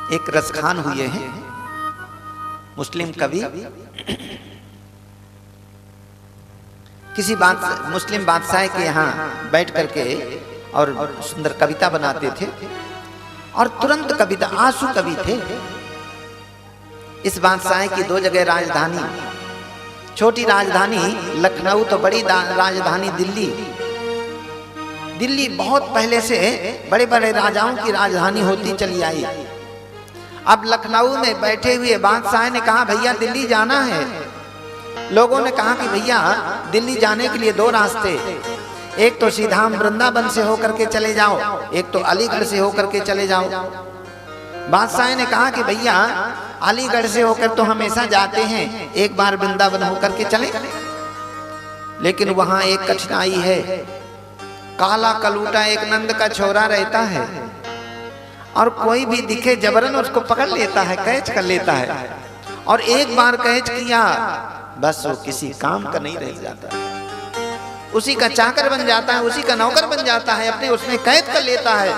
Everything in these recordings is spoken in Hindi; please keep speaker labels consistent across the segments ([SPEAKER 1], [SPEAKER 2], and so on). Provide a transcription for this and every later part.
[SPEAKER 1] एक रसखान हुए हैं मुस्लिम कवि, किसी मुस्लिम बादशाह के यहाँ बैठ करके और सुंदर कविता बनाते थे और तुरंत कविता, आंसू कवि थे। इस बादशाह की दो जगह राजधानी, छोटी राजधानी लखनऊ तो बड़ी राजधानी दिल्ली। दिल्ली बहुत पहले से बड़े बड़े राजाओं की राजधानी होती चली आई। अब लखनऊ में बैठे हुए बादशाह ने कहा भैया दिल्ली जाना है। लोगों ने कहा कि भैया दिल्ली जाने के लिए दो रास्ते, एक तो सीधा हम वृंदावन से होकर के चले जाओ, एक तो अलीगढ़ से होकर के चले जाओ। बादशाह ने कहा कि भैया अलीगढ़ से होकर तो हमेशा जाते हैं, एक बार वृंदावन होकर के चले। लेकिन वहां एक कठिनाई है, काला कलूटा एक नंद का छोरा रहता है और कोई भी दिखे जबरन उसको पकड़ लेता है, कैच कर लेता है, और एक बार कैच किया बस वो किसी काम का नहीं रह जाता, उसी का चाकर बन जाता है, उसी का नौकर बन जाता है, अपने उसमें कैद कर लेता है।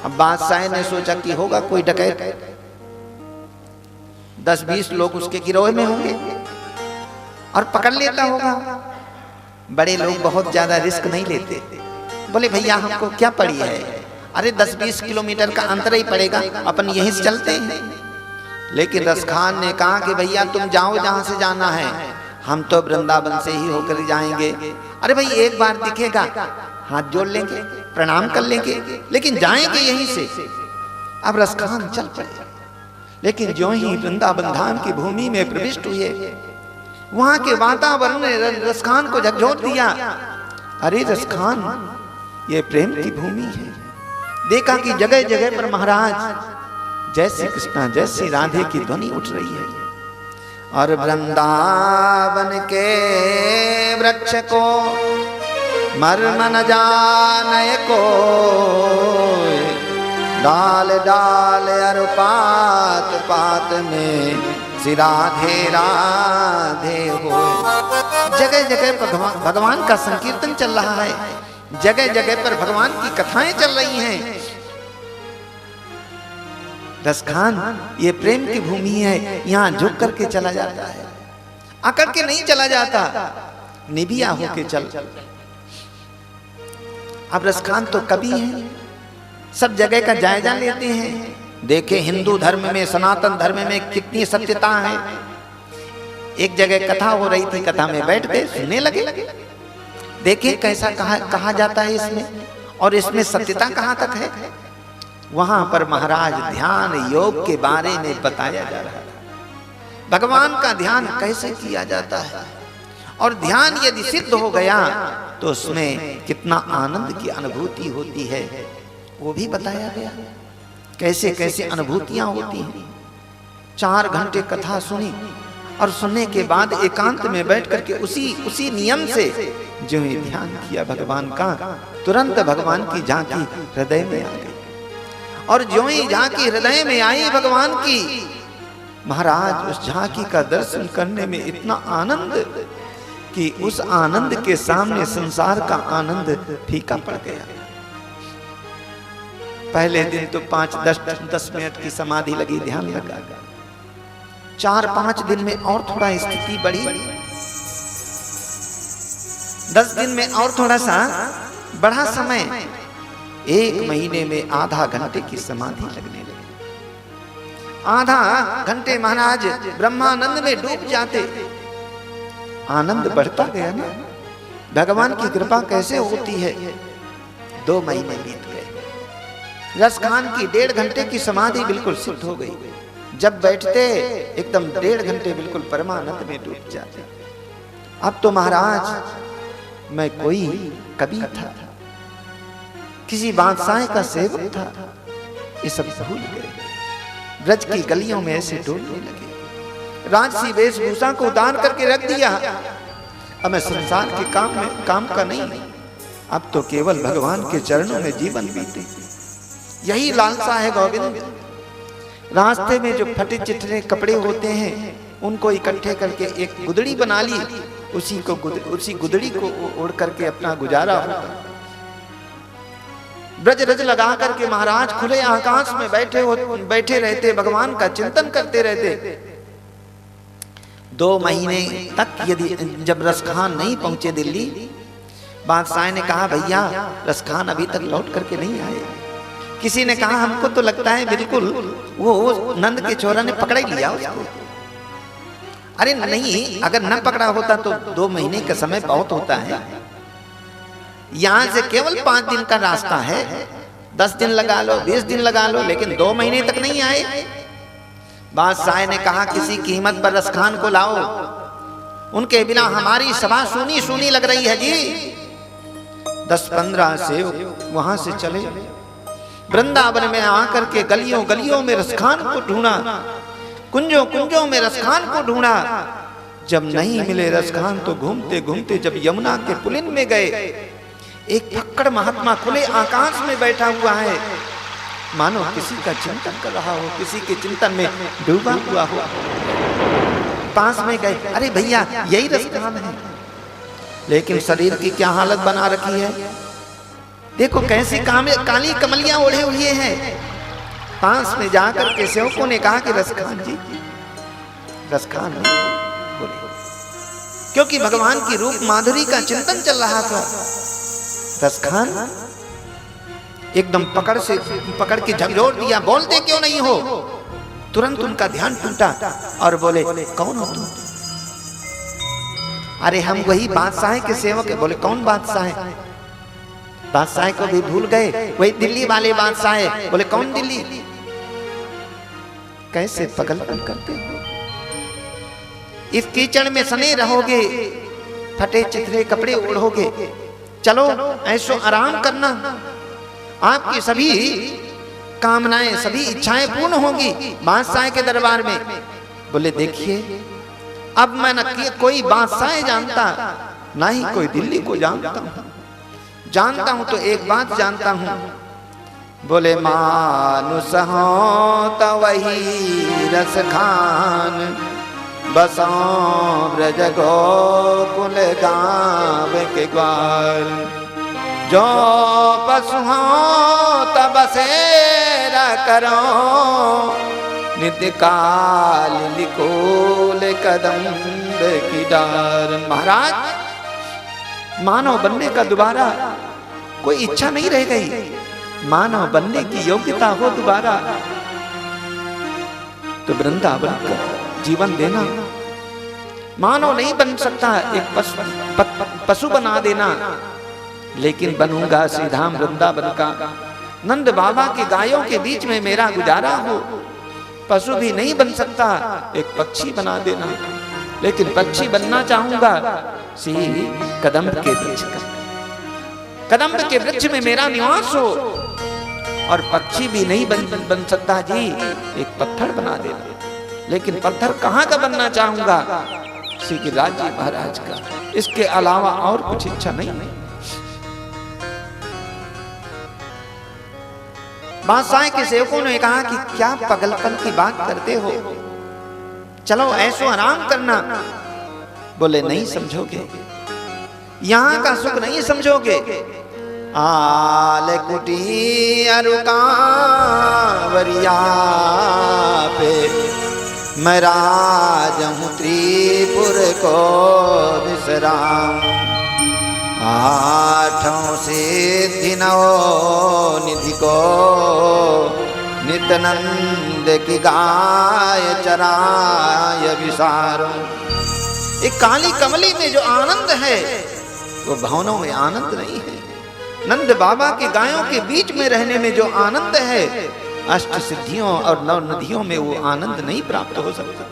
[SPEAKER 1] अब बादशाह ने सोचा कि होगा कोई डकैत, 10-20 लोग उसके गिरोह में होंगे और पकड़ लेता होगा। बड़े लोग बहुत ज्यादा रिस्क नहीं लेते, बोले भैया हमको क्या पड़ी है, अरे 10-20 किलोमीटर का अंतर ही पड़ेगा, अपन यहीं से चलते हैं। लेकिन रसखान ने कहा कि भैया तुम जाओ जहां से जाना है, हम तो वृंदावन से ही होकर जाएंगे। अरे भाई एक बार दिखेगा हाथ जोड़ लेंगे, प्रणाम कर लेंगे, लेकिन जाएंगे यहीं से। अब रसखान चल पड़े, लेकिन जो ही वृंदावन धाम की भूमि में प्रविष्ट हुए, वहां के वातावरण ने रसखान को झकझोर दिया। अरे रसखान ये प्रेम की भूमि है। देखा कि जगह जगह पर महाराज जय श्री कृष्णा जय श्री राधे की ध्वनि उठ रही है, और वृंदावन के वृक्ष को मर्म न जाने को, डाल डाल और पात पात में श्री राधे राधे हो। जगह जगह पर भगवान का संकीर्तन चल रहा है, जगह जगह पर भगवान की कथाएं चल रही हैं। रसखान ये प्रेम की भूमि है, यहाँ झुक करके चला जाता है, अकड़ के नहीं चला जाता, निबिया होके चल। अब रसखान तो कवि है, सब जगह का जायजा लेते हैं। देखे हिंदू धर्म में, सनातन धर्म में कितनी सत्यता है। एक जगह कथा हो रही थी, कथा में बैठ गए, सुनने लगे। देखे कैसा कहा जाता है इसमें, और इसमें सत्यता कहाँ तक है। वहां पर महाराज ध्यान योग के बारे में बताया जा रहा है, भगवान का ध्यान कैसे किया जाता है, और ध्यान यदि सिद्ध हो गया तो उसमें कितना आनंद की अनुभूति होती है वो भी बताया गया, कैसे कैसे अनुभूतियां होती हैं। 4 घंटे कथा सुनी, और सुनने के बाद एकांत में बैठ करके उसी नियम से जो ही ध्यान किया भगवान का, तुरंत भगवान की झांकी हृदय में आ गई। और जो ही झांकी हृदय में आई भगवान की, महाराज उस झांकी का दर्शन करने में इतना आनंद कि उस आनंद के सामने संसार का आनंद फीका पड़ गया। पहले दिन तो 5-10 मिनट की समाधि लगी, ध्यान लगा। 4-5 दिन में और थोड़ा स्थिति बढ़ी, 10 दिन में और थोड़ा सा बढ़ा समय, 1 महीने में आधा घंटे की समाधि लगने लगी। आधा घंटे महाराज ब्रह्मानंद में डूब जाते। आनंद बढ़ता गया ना, भगवान की कृपा कैसे होती है। 2 महीने बीत गए, रसखान की 1.5 घंटे की समाधि बिल्कुल सिद्ध हो गई। जब बैठते एकदम 1.5 घंटे बिल्कुल परमानंद में डूब जाते। अब तो महाराज मैं कोई कवि था, किसी बादशाह का सेवक था, ये सब भूल गए। ब्रज की गलियों में ऐसे डोलने लगे, राजसी वेशभूषा को उतार करके रख दिया। अब मैं संसार के काम का नहीं, अब तो केवल भगवान के चरणों में जीवन बीते, यही लालसा है गोविंद। रास्ते में जो फटे चिट्ठे कपड़े होते हैं उनको इकट्ठे करके एक गुदड़ी बना ली, उसी गुदड़ी को ओढ़ करके अपना गुजारा होता। ब्रज रज लगा करके महाराज खुले आकाश में बैठे रहते, भगवान का चिंतन करते रहते। 2 महीने तक यदि जब रसखान नहीं पहुंचे दिल्ली, बादशाह ने कहा भैया रसखान अभी तक लौट करके नहीं आए। किसी ने कहा हमको तो लगता है बिल्कुल वो नंद के छोरा ने पकड़ ही लिया उसको। अरे नहीं, अगर न पकड़ा होता तो 2 महीने का समय बहुत होता है। यहां से केवल 5 दिन का रास्ता है, 10 दिन लगा लो, 20 दिन लगा लो, लेकिन 2 महीने तक नहीं आए। बादशाह ने कहा किसी कीमत पर रसखान को लाओ, उनके बिना हमारी सभा सूनी सूनी लग रही है जी। 10-15 सेवक वहां से चले, वृंदावन में आकर के गलियों गलियों में रसखान को ढूंढा, कुंजों कुंजों में रसखान को ढूंढा। जब नहीं मिले रसखान तो घूमते घूमते जब यमुना के पुलिन में गए, एक फक्कड़ महात्मा खुले आकाश में बैठा हुआ है, मानो किसी का चिंतन कर रहा हो, किसी के चिंतन में डूबा हुआ हो। पास में गए, अरे भैया यही रसखान है, लेकिन शरीर की क्या हालत बना रखी है, देखो कैसी काली कमलियां ओढ़े हुए हैं। पास में जाकर के सेवकों ने कहा कि रसखान जी, रसखान नहीं बोले, क्योंकि भगवान की रूप माधुरी का चिंतन चल रहा था। रसखान एकदम पकड़ के झकझोर दिया, बोलते क्यों नहीं हो। तुरंत उनका ध्यान टूटा और बोले कौन हो तुम? अरे हम वही बादशाह के सेवक है। बोले कौन बादशाह है? बादशाह को भी भूल गए, वही दिल्ली वाले बादशाह है। बोले कौन दिल्ली? कैसे पागलपन करते हो, इस कीचड़ में सने रहोगे, फटे चिथरे कपड़े ओढ़ोगे, चलो ऐसो आराम करना, आपकी सभी कामनाएं सभी इच्छाएं पूर्ण होंगी बादशाह के दरबार में। बोले देखिए अब मैं न कोई बादशाह जानता, ना ही कोई दिल्ली को जानता हूं। जानता हूं तो एक बात जानता हूं, बोले मानुष हो तो वही रसखान, बसो ब्रज गोकुल गाँव के ग्वाल, जो पशु हो तब बसेरा करो, नित्य काल निकोल कदम्ब की डार। महाराज मानव बनने का दोबारा कोई इच्छा नहीं रह गई, मानव बनने की योग्यता हो दोबारा तो वृंदावन का जीवन देना। मानव नहीं बन सकता, एक पशु बना देना, लेकिन बनूंगा श्रीधाम वृंदावन का। नंद बाबा की गायों के बीच में मेरा गुजारा हो। पशु भी नहीं बन सकता, एक पक्षी बना देना, लेकिन पक्षी बनना चाहूंगा श्री कदम्ब के वृक्ष का। कदम्ब के वृक्ष में मेरा निवास हो। और पक्षी भी नहीं बन सकता जी, एक पत्थर बना देना, लेकिन पत्थर कहाँ का बनना चाहूंगा? श्री गिरिराज जी महाराज का। इसके अलावा और कुछ इच्छा नहीं। बादशाह के सेवकों ने कहा कि क्या पागलपन की बात करते हो, चलो ऐसो आराम करना। बोले नहीं समझोगे, यहां का सुख नहीं समझोगे। आल कुटी अरुकावरिया पे मैं राज हूँ त्रिपुर को विश्राम, आठों सिद्धि नौ निधि को नित्यानंद की गाय चराय विसारो। एक काली कमली में जो आनंद है वो भवनों में आनंद नहीं है। नंद बाबा की गायों के बीच में रहने में जो आनंद है, अष्ट सिद्धियों और नौ नदियों में वो आनंद नहीं प्राप्त हो सकता।